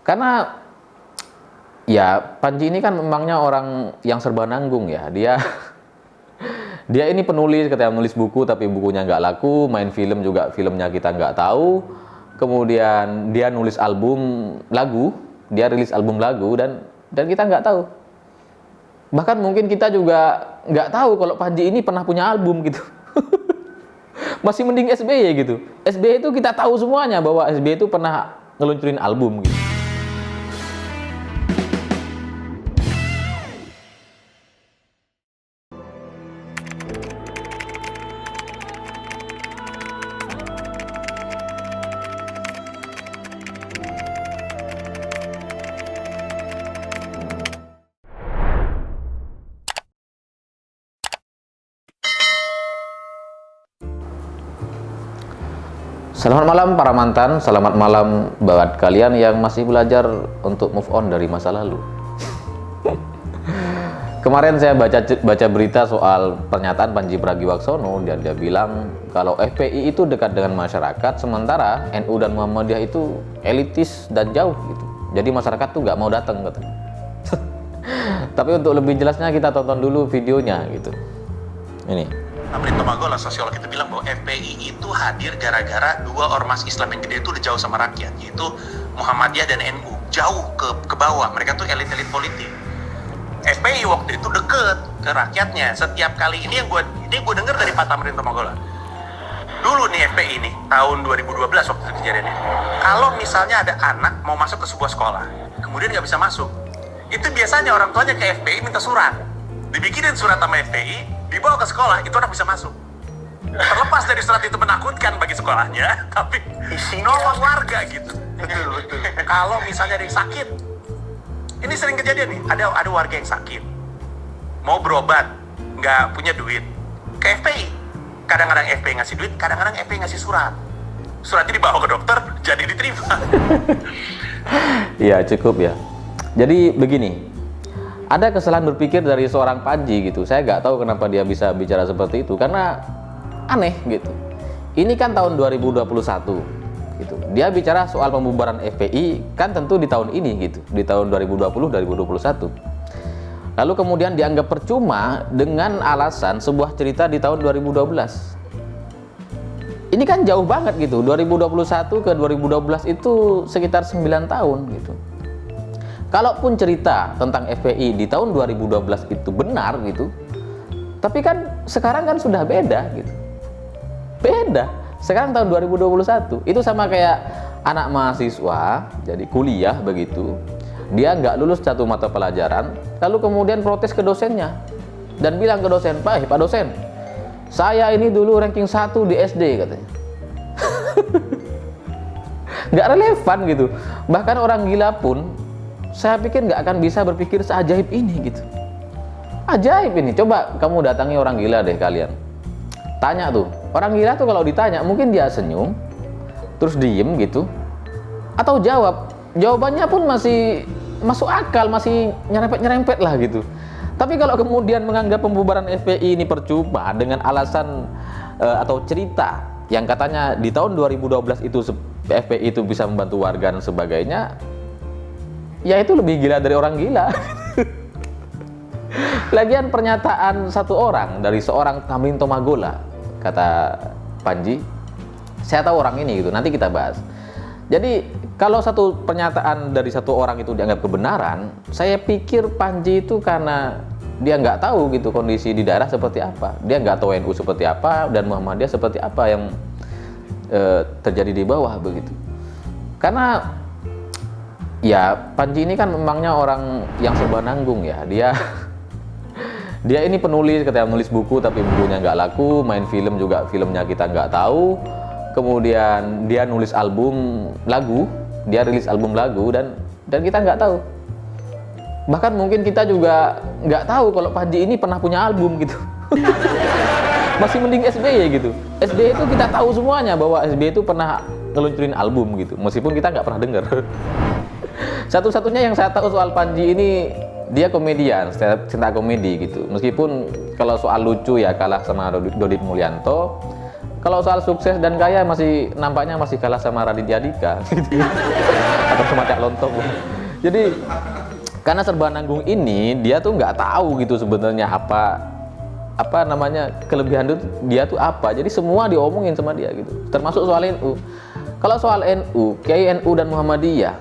Karena ya Panji ini kan memangnya orang yang serba nanggung ya. Dia ini penulis, katanya menulis buku tapi bukunya nggak laku, main film juga filmnya kita nggak tahu. Kemudian dia nulis album lagu, dia rilis album lagu dan kita nggak tahu. Bahkan mungkin kita juga nggak tahu kalau Panji ini pernah punya album gitu. Masih mending SBY gitu. SBY itu kita tahu semuanya bahwa SBY itu pernah ngeluncurin album gitu. Selamat malam para mantan, selamat malam buat kalian yang masih belajar untuk move on dari masa lalu. Kemarin saya baca berita soal pernyataan Pandji Pragiwaksono, dan dia bilang kalau FPI itu dekat dengan masyarakat, sementara NU dan Muhammadiyah itu elitis dan jauh gitu. Jadi masyarakat tuh nggak mau datang katanya. Tapi untuk lebih jelasnya kita tonton dulu videonya gitu. Ini. Amrin Tomagola, sosiolog itu bilang bahwa FPI itu hadir gara-gara dua ormas Islam yang gede itu udah jauh sama rakyat, yaitu Muhammadiyah dan NU. Jauh ke bawah, mereka tuh elit-elit politik. FPI waktu itu deket ke rakyatnya. Setiap kali ini gue denger dari Pak Amrin Tomagola. Dulu nih FPI ini tahun 2012 waktu itu kejadiannya. Kalau misalnya ada anak mau masuk ke sebuah sekolah, kemudian nggak bisa masuk, itu biasanya orang tuanya ke FPI minta surat. Dibikinin surat sama FPI, dibawa ke sekolah, itu anak bisa masuk. Terlepas dari surat itu menakutkan bagi sekolahnya, tapi nolong warga gitu. Kalau misalnya ada yang sakit, ini sering kejadian nih, ada warga yang sakit, mau berobat, nggak punya duit, ke FPI. Kadang-kadang FPI ngasih duit, kadang-kadang FPI ngasih surat. Suratnya dibawa ke dokter, jadi diterima. Iya cukup ya. Jadi begini. Ada kesalahan berpikir dari seorang Panji gitu. Saya nggak tahu kenapa dia bisa bicara seperti itu, karena aneh gitu. Ini kan tahun 2021 gitu. Dia bicara soal pembubaran FPI kan tentu di tahun ini gitu, di tahun 2020-2021. Lalu kemudian dianggap percuma dengan alasan sebuah cerita di tahun 2012. Ini kan jauh banget gitu. 2021 ke 2012 itu sekitar 9 tahun gitu. Kalaupun cerita tentang FPI di tahun 2012 itu benar gitu, tapi kan sekarang kan sudah beda gitu. Beda. Sekarang tahun 2021. Itu sama kayak anak mahasiswa jadi kuliah begitu. Dia nggak lulus satu mata pelajaran, lalu kemudian protes ke dosennya dan bilang ke dosen, Pak dosen, saya ini dulu ranking 1 di SD katanya. Nggak relevan gitu. Bahkan orang gila pun saya pikir nggak akan bisa berpikir seajaib ini gitu. Ajaib ini. Coba kamu datangi orang gila deh kalian. Tanya tuh. Orang gila tuh kalau ditanya mungkin dia senyum, terus diem gitu, atau jawab. Jawabannya pun masih masuk akal, masih nyerempet-nyerempet lah gitu. Tapi kalau kemudian menganggap pembubaran FPI ini percuma dengan alasan atau cerita yang katanya di tahun 2012 itu FPI itu bisa membantu warga dan sebagainya, ya itu lebih gila dari orang gila. Lagian pernyataan satu orang dari seorang Amrin Tomagola, kata Panji, saya tahu orang ini gitu, nanti kita bahas. Jadi kalau satu pernyataan dari satu orang itu dianggap kebenaran, saya pikir Panji itu karena dia nggak tahu gitu kondisi di daerah seperti apa, dia nggak tahu NU seperti apa dan Muhammadiyah seperti apa yang terjadi di bawah begitu. Karena ya Panji ini kan memangnya orang yang serba nanggung ya. Dia ini penulis, katanya menulis buku tapi bukunya nggak laku, main film juga filmnya kita nggak tahu. Kemudian dia nulis album lagu, dia rilis album lagu dan kita nggak tahu. Bahkan mungkin kita juga nggak tahu kalau Panji ini pernah punya album gitu. Masih mending SBY gitu. SBY itu kita tahu semuanya bahwa SBY itu pernah ngeluncurin album gitu, meskipun kita nggak pernah dengar. Satu-satunya yang saya tahu soal Panji ini, dia komedian, stand up komedi gitu. Meskipun kalau soal lucu ya kalah sama Dodit Mulyanto, kalau soal sukses dan kaya masih nampaknya masih kalah sama Raditya Dika gitu. Atau sama Cak Lontong. Jadi karena serba nanggung ini dia tuh nggak tahu gitu sebenarnya apa namanya kelebihan itu dia tuh apa. Jadi semua diomongin sama dia gitu. Termasuk soal NU. Kalau soal NU, Kiai NU dan Muhammadiyah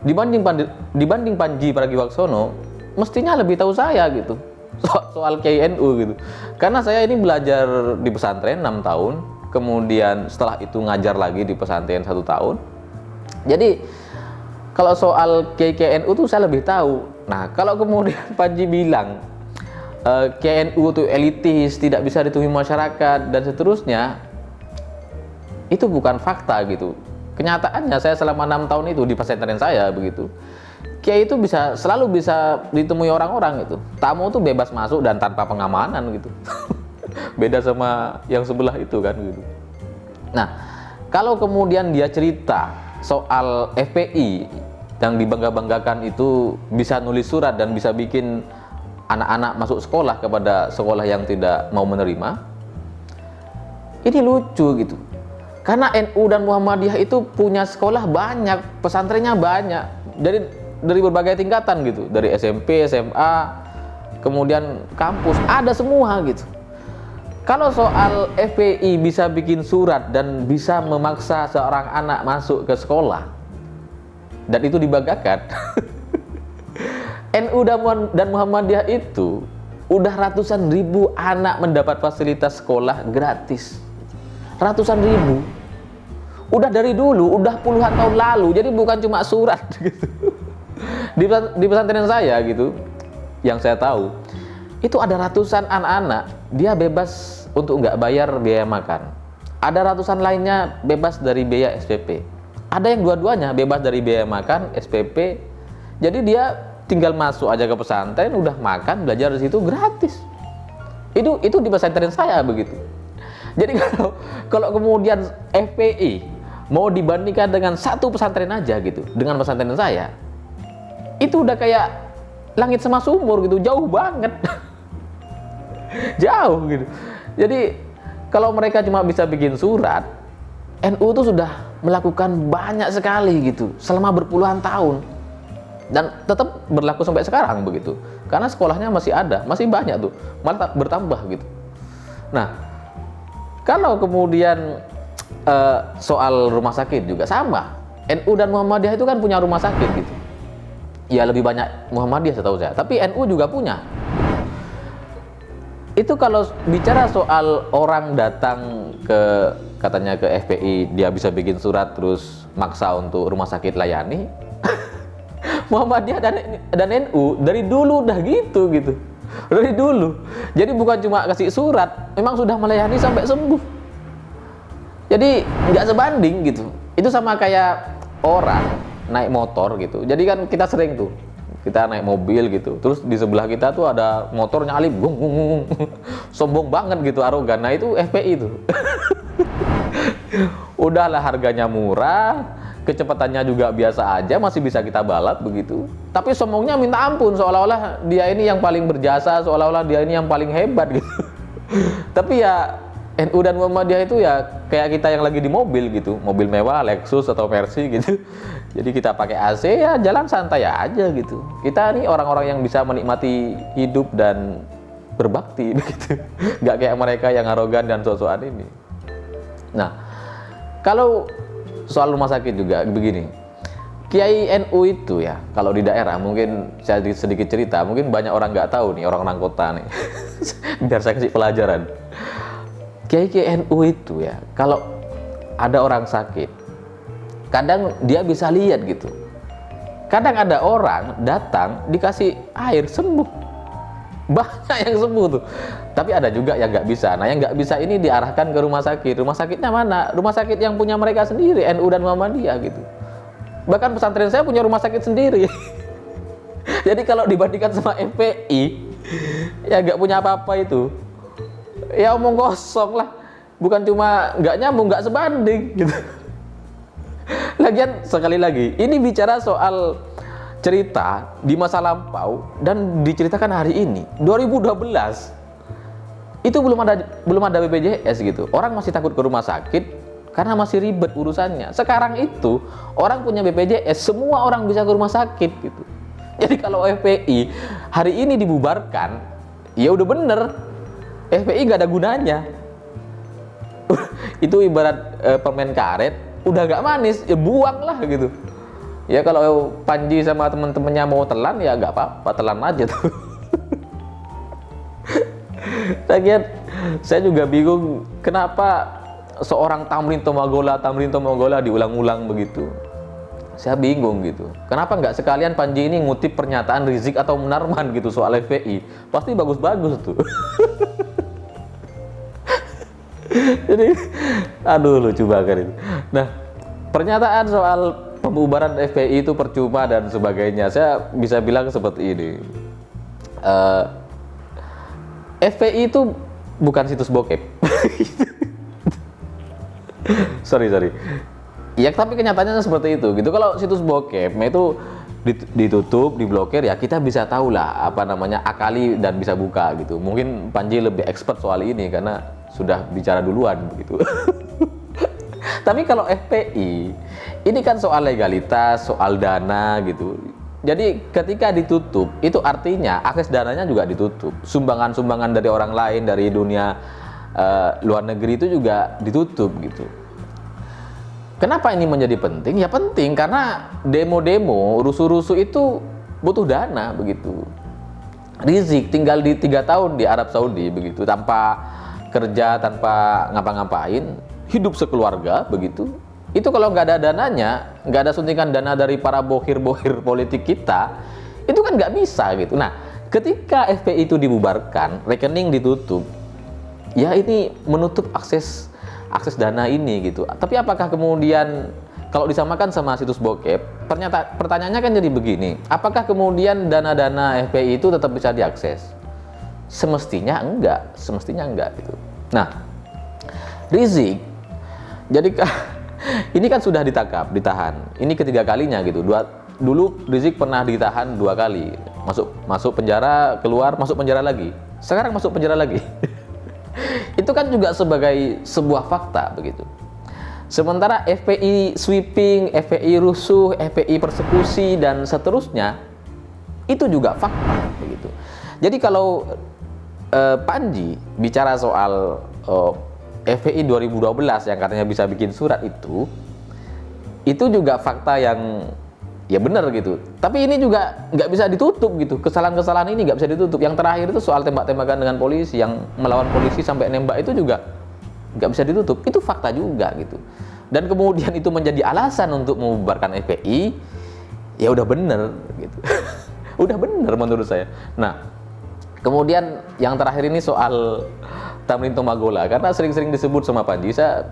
dibanding Panji Pragiwaksono mestinya lebih tahu saya gitu. Soal Kiai NU gitu. Karena saya ini belajar di pesantren 6 tahun, kemudian setelah itu ngajar lagi di pesantren 1 tahun. Jadi kalau soal Kiai NU tuh saya lebih tahu. Nah, kalau kemudian Panji bilang Kiai NU itu elitis, tidak bisa ditemui masyarakat dan seterusnya, itu bukan fakta gitu. Kenyataannya saya selama 6 tahun itu di pesantren saya begitu. Kiai itu selalu bisa ditemui orang-orang gitu. Tamu tuh bebas masuk dan tanpa pengamanan gitu. Beda sama yang sebelah itu kan gitu. Nah, kalau kemudian dia cerita soal FPI yang dibangga-banggakan itu bisa nulis surat dan bisa bikin anak-anak masuk sekolah kepada sekolah yang tidak mau menerima, ini lucu gitu. Karena NU dan Muhammadiyah itu punya sekolah banyak, pesantrennya banyak, dari berbagai tingkatan gitu, dari SMP, SMA, kemudian kampus, ada semua gitu. Kalau soal FPI bisa bikin surat dan bisa memaksa seorang anak masuk ke sekolah, dan itu dibanggakan, NU dan Muhammadiyah itu udah ratusan ribu anak mendapat fasilitas sekolah gratis. Ratusan ribu. Udah dari dulu, udah puluhan tahun lalu. Jadi bukan cuma surat gitu. Di pesantren saya gitu, yang saya tahu, itu ada ratusan anak-anak, dia bebas untuk nggak bayar biaya makan. Ada ratusan lainnya bebas dari biaya SPP. Ada yang dua-duanya bebas dari biaya makan, SPP. Jadi dia tinggal masuk aja ke pesantren, udah makan, belajar di situ gratis. Itu di pesantren saya begitu. Jadi kalau kemudian FPI mau dibandingkan dengan satu pesantren aja gitu, dengan pesantren saya, itu udah kayak langit sama sumur gitu, jauh banget. Jauh gitu. Jadi kalau mereka cuma bisa bikin surat, NU itu sudah melakukan banyak sekali gitu selama berpuluhan tahun dan tetap berlaku sampai sekarang begitu. Karena sekolahnya masih ada, masih banyak tuh, malah bertambah gitu. Nah, kalau kemudian soal rumah sakit juga sama. NU dan Muhammadiyah itu kan punya rumah sakit gitu. Ya lebih banyak Muhammadiyah setahu saya, tapi NU juga punya. Itu kalau bicara soal orang datang katanya ke FPI, dia bisa bikin surat terus maksa untuk rumah sakit layani. Muhammadiyah dan NU dari dulu udah gitu. Dari dulu. Jadi bukan cuma kasih surat, memang sudah melayani sampai sembuh. Jadi nggak sebanding gitu. Itu sama kayak orang naik motor gitu. Jadi kan kita sering tuh, kita naik mobil gitu, terus di sebelah kita tuh ada motor nyalip, gung, sombong banget gitu, arogan. Nah itu FPI tuh. Udahlah harganya murah, kecepatannya juga biasa aja, masih bisa kita balap begitu. Tapi sombongnya minta ampun, seolah-olah dia ini yang paling berjasa, seolah-olah dia ini yang paling hebat gitu. Tapi ya NU dan Muhammadiyah itu ya kayak kita yang lagi di mobil gitu, mobil mewah, Lexus atau Mercy gitu. Jadi kita pakai AC ya jalan santai aja gitu. Kita nih orang-orang yang bisa menikmati hidup dan berbakti begitu. Nggak kayak mereka yang arogan dan sok-sokan ini. Nah, kalau soal rumah sakit juga begini. Kiai NU itu ya, kalau di daerah mungkin saya sedikit cerita, mungkin banyak orang nggak tahu nih, orang-orang kota nih. Biar saya kasih pelajaran. Kiai NU itu ya, kalau ada orang sakit, kadang dia bisa lihat gitu. Kadang ada orang datang dikasih air sembuh, banyak yang sembuh tuh. Tapi ada juga yang nggak bisa. Nah yang nggak bisa ini diarahkan ke rumah sakit. Rumah sakitnya mana? Rumah sakit yang punya mereka sendiri, NU dan Muhammadiyah gitu. Bahkan pesantren saya punya rumah sakit sendiri. Jadi kalau dibandingkan sama FPI, ya nggak punya apa-apa itu. Ya omong kosong lah, bukan cuma nggak nyambung, nggak sebanding gitu. Lagian sekali lagi, ini bicara soal cerita di masa lampau dan diceritakan hari ini, 2012. itu belum ada BPJS gitu. Orang masih takut ke rumah sakit karena masih ribet urusannya. Sekarang itu orang punya BPJS, semua orang bisa ke rumah sakit gitu. Jadi kalau FPI hari ini dibubarkan, ya udah bener, FPI nggak ada gunanya. Itu ibarat permen karet, udah nggak manis, ya buang lah gitu. Ya kalau Panji sama temen-temennya mau telan, ya nggak apa-apa, telan aja tuh. Saya juga bingung kenapa seorang Tamrin Tomagola diulang-ulang begitu. Saya bingung gitu. Kenapa nggak sekalian Panji ini ngutip pernyataan Rizik atau Munarman gitu soal FPI? Pasti bagus-bagus tuh. Jadi, aduh lucu banget itu. Nah, pernyataan soal pembubaran FPI itu percuma dan sebagainya, saya bisa bilang seperti ini. FPI itu bukan situs bokep. sorry. Ya, tapi kenyataannya seperti itu gitu. Kalau situs bokep itu ditutup, diblokir, ya kita bisa tahu lah apa namanya, akali dan bisa buka gitu. Mungkin Panji lebih expert soal ini karena sudah bicara duluan begitu. Tapi kalau FPI ini kan soal legalitas, soal dana gitu. Jadi ketika ditutup, itu artinya akses dananya juga ditutup. Sumbangan-sumbangan dari orang lain, dari dunia luar negeri itu juga ditutup gitu. Kenapa ini menjadi penting? Ya penting karena demo-demo, rusuh-rusuh itu butuh dana begitu. Rizik tinggal di 3 tahun di Arab Saudi begitu, tanpa kerja, tanpa ngapa-ngapain, hidup sekeluarga begitu. Itu kalau nggak ada dananya, nggak ada suntikan dana dari para bohir-bohir politik kita, itu kan nggak bisa gitu. Nah, ketika FPI itu dibubarkan, rekening ditutup, ya ini menutup akses dana ini gitu. Tapi apakah kemudian kalau disamakan sama situs bokep, pertanyaannya kan jadi begini, apakah kemudian dana-dana FPI itu tetap bisa diakses? Semestinya enggak gitu. Nah, Rizik jadi ini kan sudah ditahan. Ini ketiga kalinya gitu. Dulu Rizik pernah ditahan 2 kali. Masuk penjara, keluar, masuk penjara lagi. Sekarang masuk penjara lagi. Itu kan juga sebagai sebuah fakta begitu. Sementara FPI sweeping, FPI rusuh, FPI persekusi dan seterusnya itu juga fakta begitu. Jadi kalau Panji bicara soal FPI 2012 yang katanya bisa bikin surat itu juga fakta yang ya benar gitu. Tapi ini juga nggak bisa ditutup gitu. Kesalahan-kesalahan ini nggak bisa ditutup. Yang terakhir itu soal tembak-tembakan dengan polisi, yang melawan polisi sampai nembak itu juga nggak bisa ditutup. Itu fakta juga gitu. Dan kemudian itu menjadi alasan untuk membubarkan FPI, ya udah bener gitu. Udah bener menurut saya. Nah, kemudian yang terakhir ini soal Tamrin Tomagola, karena sering-sering disebut sama Panji, saya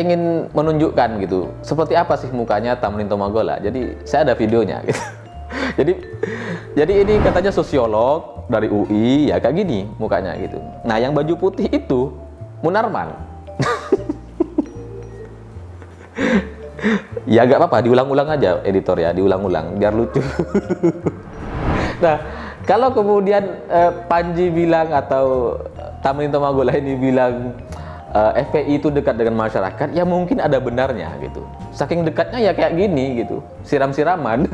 ingin menunjukkan gitu, seperti apa sih mukanya Tamrin Tomagola. Jadi saya ada videonya gitu. Jadi ini katanya sosiolog dari UI, ya kayak gini mukanya gitu. Nah, yang baju putih itu Munarman. Ya nggak apa-apa, diulang-ulang aja editor ya, diulang-ulang biar lucu. Nah, kalau kemudian Panji bilang atau Tamrin Tomagola ini bilang FPI itu dekat dengan masyarakat, ya mungkin ada benarnya gitu. Saking dekatnya ya kayak gini gitu, siram-siraman.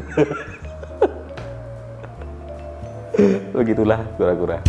Begitulah kura-kura.